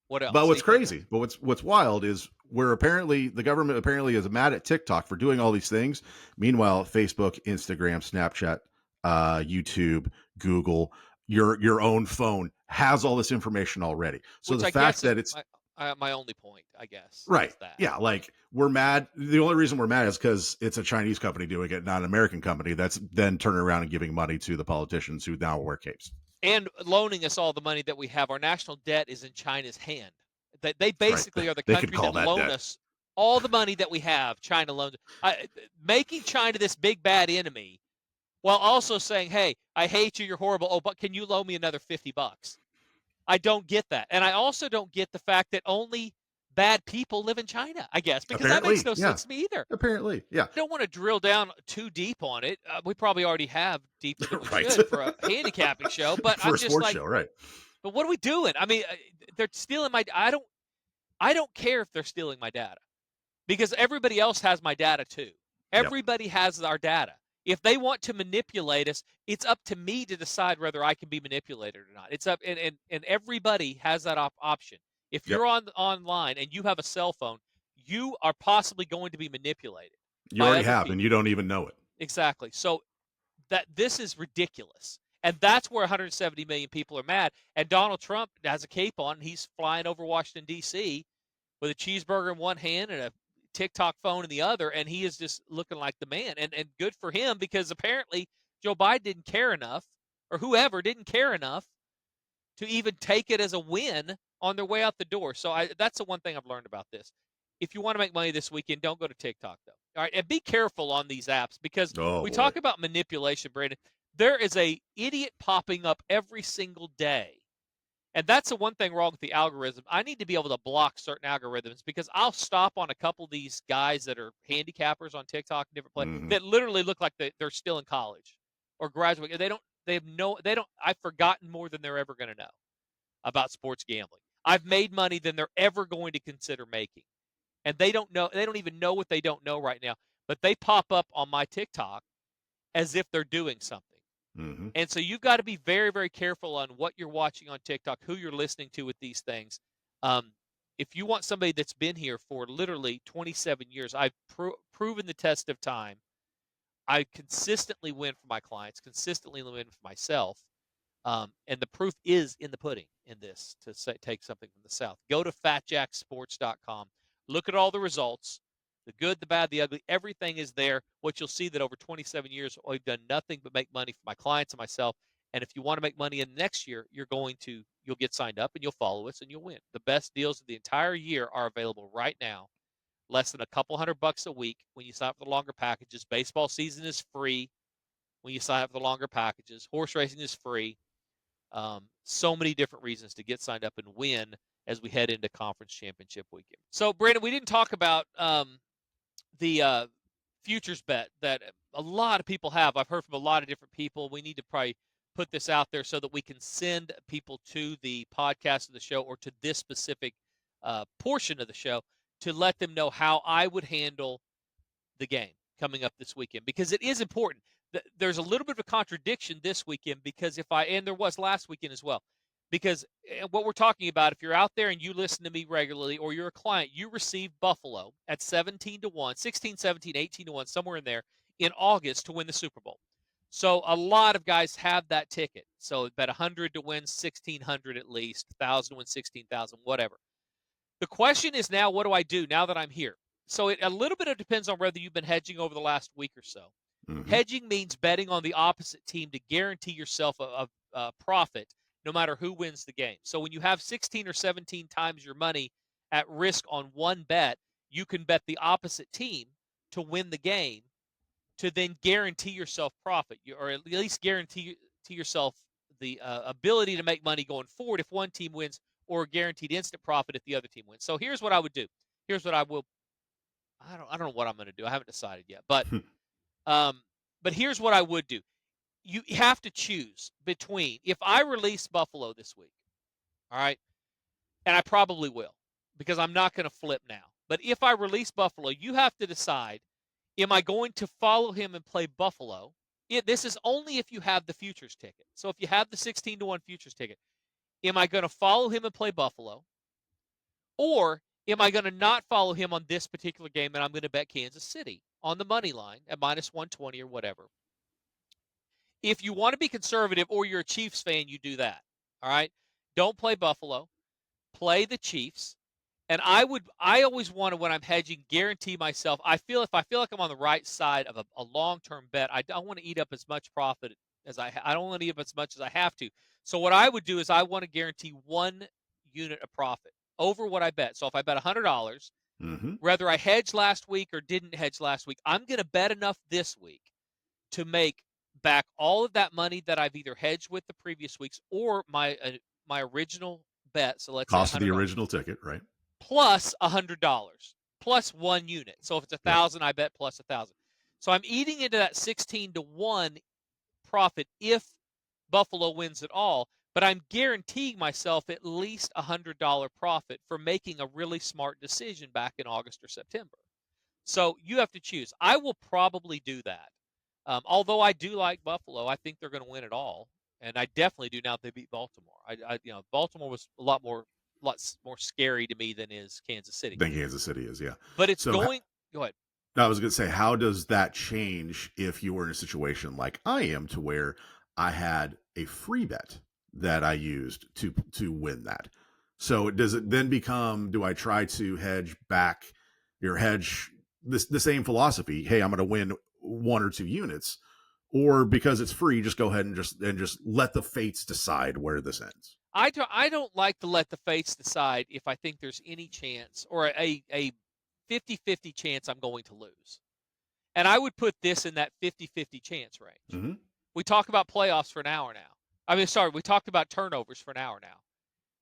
What else? But what's crazy, what's wild is the government apparently is mad at TikTok for doing all these things. Meanwhile, Facebook, Instagram, Snapchat, YouTube, Google, your own phone has all this information already. So which the I fact that it's my only point, I guess. Right. Is that. Yeah. Like, we're mad. The only reason we're mad is because it's a Chinese company doing it, not an American company that's then turning around and giving money to the politicians who now wear capes. And loaning us all the money that we have. Our national debt is in China's hand. They basically are the They country could call that that loan debt. us all the money that we have. China loans. Making China this big bad enemy while also saying, hey, I hate you, you're horrible. Oh, but can you loan me another $50? I don't get that. And I also don't get the fact that only bad people live in China, I guess, because that makes no sense to me either. Apparently, yeah. I don't want to drill down too deep on it. We probably already have deeper than we Right. should for a handicapping show, but For I'm a just sports like, show, right? but what are we doing? I mean, they're stealing my. I don't care if they're stealing my data, because everybody else has my data too. Everybody has our data. If they want to manipulate us, it's up to me to decide whether I can be manipulated or not. It's up, and everybody has that option. If Yep. you're online and you have a cell phone, you are possibly going to be manipulated You by already other have, and you people. don't even know it. Exactly. So that this is ridiculous. And that's where 170 million people are mad. And Donald Trump has a cape on. He's flying over Washington, D.C. with a cheeseburger in one hand and a TikTok phone in the other, and he is just looking like the man. And good for him, because apparently Joe Biden didn't care enough, or whoever didn't care enough, to even take it as a win on their way out the door. So that's the one thing I've learned about this. If you want to make money this weekend, don't go to TikTok, though. All right, and be careful on these apps, because Oh we boy. talk about manipulation, Brandon. There is a idiot popping up every single day. And that's the one thing wrong with the algorithm. I need to be able to block certain algorithms, because I'll stop on a couple of these guys that are handicappers on TikTok and different places Hmm. that literally look like they're still in college or graduating. They don't, I've forgotten more than they're ever going to know about sports gambling. I've made money than they're ever going to consider making. And they don't even know what they don't know right now, but they pop up on my TikTok as if they're doing something. Hmm. And so you've got to be very, very careful on what you're watching on TikTok, who you're listening to with these things. Um, if you want somebody that's been here for literally 27 years, I've proven the test of time. I consistently win for my clients, consistently win for myself. And the proof is in the pudding in this, to take something from the South. Go to fatjacksports.com. Look at all the results, the good, the bad, the ugly. Everything is there. What you'll see that over 27 years, we've done nothing but make money for my clients and myself. And if you want to make money in the next year, you'll get signed up and you'll follow us and you'll win. The best deals of the entire year are available right now. Less than a couple $100 a week when you sign up for the longer packages. Baseball season is free when you sign up for the longer packages. Horse racing is free. So many different reasons to get signed up and win as we head into conference championship weekend. So, Brandon, we didn't talk about the futures bet that a lot of people have. I've heard from a lot of different people. We need to probably put this out there so that we can send people to the podcast of the show, or to this specific portion of the show, to let them know how I would handle the game coming up this weekend, because it is important. There's a little bit of a contradiction this weekend, because and there was last weekend as well, because what we're talking about, if you're out there and you listen to me regularly, or you're a client, you receive Buffalo at 17-1, 16, 17, 18-1, somewhere in there, in August to win the Super Bowl. So a lot of guys have that ticket. So bet 100 to win 1,600 at least, 1,000 to win 16,000, whatever. The question is now, what do I do now that I'm here? So a little bit of depends on whether you've been hedging over the last week or so. Hmm. Hedging means betting on the opposite team to guarantee yourself a profit no matter who wins the game. So when you have 16 or 17 times your money at risk on one bet, you can bet the opposite team to win the game, to then guarantee yourself profit, or at least guarantee to yourself the ability to make money going forward if one team wins, or guaranteed instant profit if the other team wins. So here's what I would do. Here's what I will. I don't know what I'm going to do. I haven't decided yet, um, but here's what I would do. You have to choose between, if I release Buffalo this week, all right, and I probably will, because I'm not going to flip now. But if I release Buffalo, you have to decide: am I going to follow him and play Buffalo? This is only if you have the futures ticket. So if you have the 16-1 futures ticket, am I going to follow him and play Buffalo? Or am I going to not follow him on this particular game, and I'm going to bet Kansas City on the money line at minus 120 or whatever? If you want to be conservative, or you're a Chiefs fan, you do that. All right? Don't play Buffalo. Play the Chiefs. And I always want to, when I'm hedging, guarantee myself. If I feel like I'm on the right side of a long-term bet, I don't want to eat up as much profit as I don't want to eat up as much as I have to. So what I would do is I want to guarantee 1 unit of profit over what I bet. So if I bet $100, Hmm. whether I hedged last week or didn't hedge last week, I'm going to bet enough this week to make back all of that money that I've either hedged with the previous weeks, or my original bet. So let's say Cost of the $100 original ticket, right? plus $100 plus 1 unit. So if it's Yep. 1,000, I bet plus 1,000. So I'm eating into that 16-1 profit if Buffalo wins it all, but I'm guaranteeing myself at least $100 profit for making a really smart decision back in August or September. So you have to choose. I will probably do that. Although I do like Buffalo, I think they're going to win it all, and I definitely do now if they beat Baltimore. Baltimore was a lot more scary to me than is Kansas City. Than Kansas City is, yeah. But it's So going. Go ahead. I was going to say, how does that change if you were in a situation like I am, to where I had a free bet that I used to win that? So does it then become, do I try to hedge the same philosophy? Hey, I'm going to win 1 or 2 units, or because it's free, just go ahead and just let the fates decide where this ends. I don't like to let the fates decide if I think there's any chance or a 50-50 chance I'm going to lose. And I would put this in that 50-50 chance range. Mm-hmm. We talk about playoffs for an hour now. We talked about turnovers for an hour now.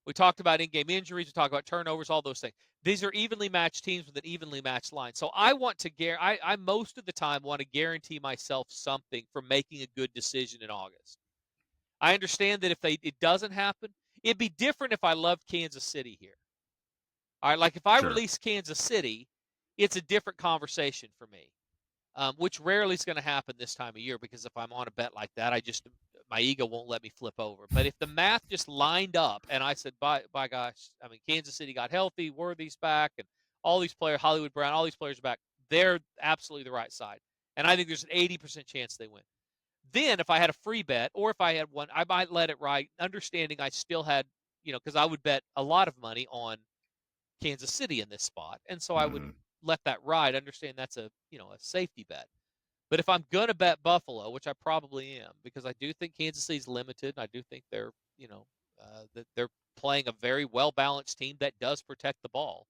We talked about in-game injuries. We talked about turnovers, all those things. These are evenly matched teams with an evenly matched line. So I want to I most of the time want to guarantee myself something for making a good decision in August. I understand that if it doesn't happen, it'd be different if I loved Kansas City here. All right, like if I release Kansas City, it's a different conversation for me, which rarely is going to happen this time of year, because if I'm on a bet like that, my ego won't let me flip over. But if the math just lined up and I said, by gosh, Kansas City got healthy, Worthy's back, and all these players, Hollywood Brown, all these players are back, they're absolutely the right side. And I think there's an 80% chance they win. Then if I had a free bet, or if I had one, I might let it ride, understanding I still had, because I would bet a lot of money on Kansas City in this spot. And so I would let that ride, understand that's a safety bet. But if I'm going to bet Buffalo, which I probably am, because I do think Kansas City's limited, and I do think they're, that they're playing a very well-balanced team that does protect the ball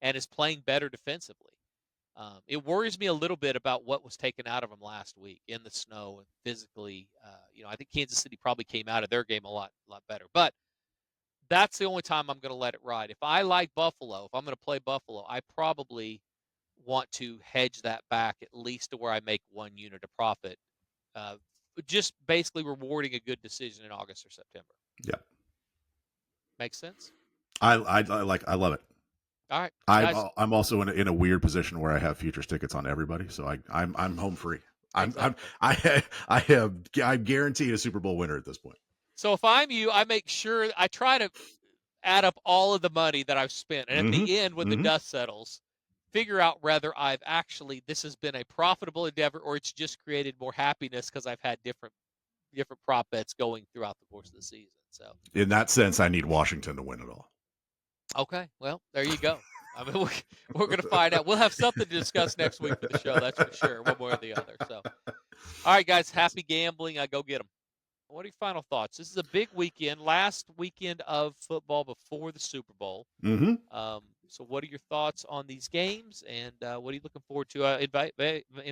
and is playing better defensively. It worries me a little bit about what was taken out of them last week in the snow and physically. I think Kansas City probably came out of their game a lot better. But that's the only time I'm going to let it ride. If I like Buffalo, if I'm going to play Buffalo, I probably want to hedge that back at least to where I make 1 unit of profit, just basically rewarding a good decision in August or September. Yeah. Makes sense? I love it. All right. Guys. I'm also in a weird position where I have futures tickets on everybody, so I'm home free. I'm guaranteed a Super Bowl winner at this point. So if I'm you, I make sure I try to add up all of the money that I've spent, and at the end, when the dust settles, figure out whether this has been a profitable endeavor, or it's just created more happiness because I've had different prop bets going throughout the course of the season. So in that sense, I need Washington to win it all. Okay, well, there you go. We're going to find out. We'll have something to discuss next week for the show, that's for sure, one way or the other. So, all right, guys, happy gambling. Go get them. What are your final thoughts? This is a big weekend, last weekend of football before the Super Bowl. Mm-hmm. So what are your thoughts on these games, and what are you looking forward to in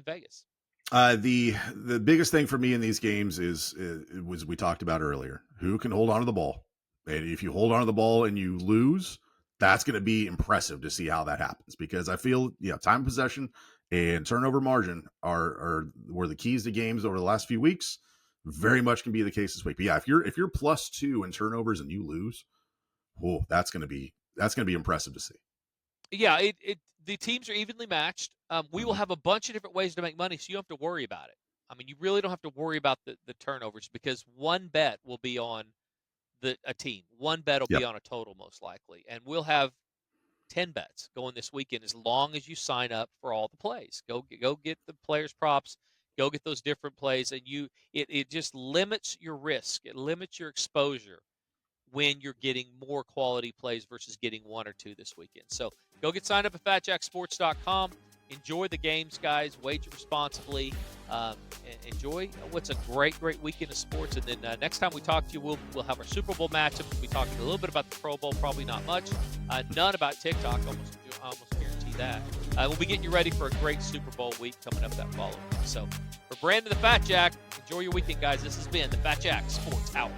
Vegas? The biggest thing for me in these games was we talked about earlier, who can hold on to the ball. And if you hold on to the ball and you lose, that's going to be impressive to see how that happens, because I feel, time of possession and turnover margin were the keys to games over the last few weeks. Very much can be the case this week. But yeah, if you're +2 in turnovers and you lose, that's going to be impressive to see. Yeah, the teams are evenly matched. We will have a bunch of different ways to make money, so you don't have to worry about it. You really don't have to worry about the turnovers, because one bet will be on a team. One bet will be on a total, most likely. And we'll have 10 bets going this weekend as long as you sign up for all the plays. Go get the players' props. Go get those different plays. And it just limits your risk. It limits your exposure when you're getting more quality plays versus getting 1 or 2 this weekend. So go get signed up at FatJackSports.com. Enjoy the games, guys. Wager responsibly. Enjoy what's a great weekend of sports. And then next time we talk to you, we'll have our Super Bowl matchup. We'll be talking a little bit about the Pro Bowl, probably not much. None about TikTok. Almost guarantee that. We'll be getting you ready for a great Super Bowl week coming up that following week. So for Brandon the Fat Jack, enjoy your weekend, guys. This has been the Fat Jack Sports Hour.